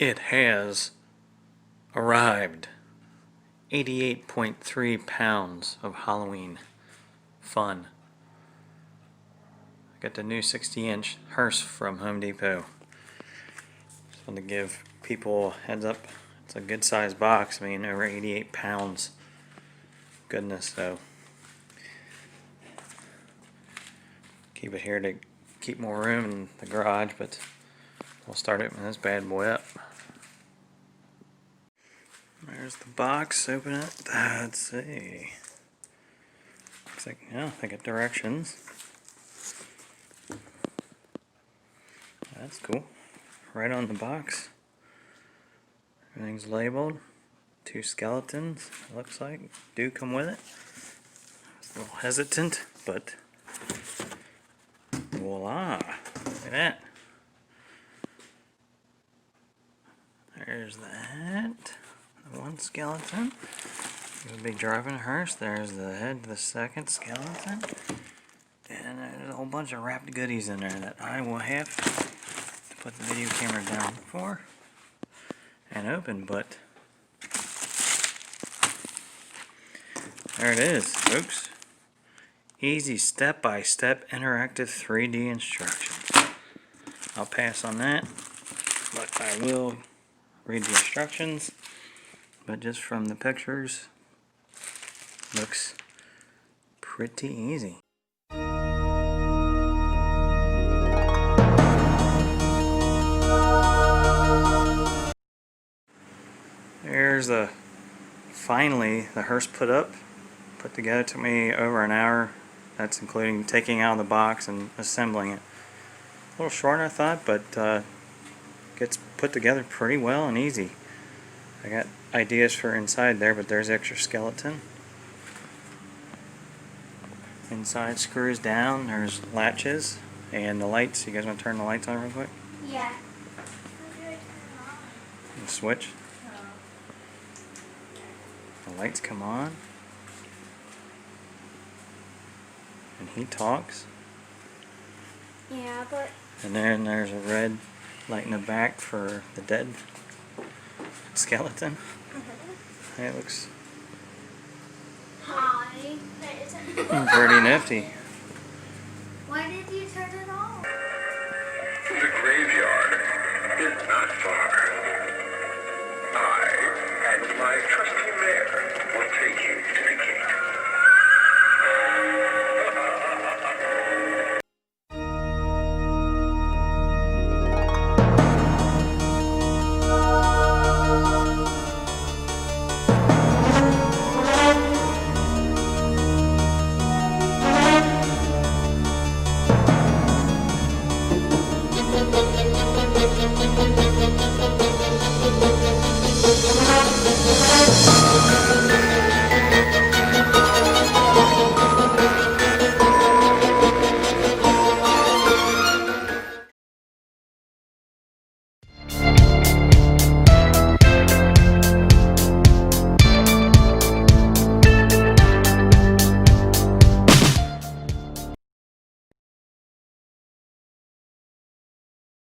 It has arrived. 88.3 pounds of Halloween fun. I got the new 60-inch Hearse from Home Depot. Just want to give people a heads up. It's a good sized box. I mean, over 88 pounds. Goodness, so keep it here to keep more room in the garage, but we'll start it with this bad boy up. There's the box. Open it. Let's see. Looks like, yeah, I got directions. That's cool. Right on the box. Everything's labeled. 2 skeletons, it looks like, do come with it. It's a little hesitant, but voila! Look at that. There's that. The one skeleton. We'll be driving a hearse. There's the head of the second skeleton. And there's a whole bunch of wrapped goodies in there that I will have to put the video camera down for and open, but there it is, folks. Easy step-by-step interactive 3D instructions. I'll pass on that, but I will read the instructions. But just from the pictures, looks pretty easy. There's finally the hearse put together. It took me over an hour. That's including taking out of the box and assembling it. A little short, I thought, but gets put together pretty well and easy. I got ideas for inside there, but there's extra skeleton. Inside screws down. There's latches and the lights. You guys want to turn the lights on real quick? Yeah. And switch. The lights come on. And he talks. Yeah, but... And then there's a red light in the back for the dead skeleton. It looks pretty nifty. Why did you turn it off? The graveyard is not far. I and my trusty mare will take you to the gate.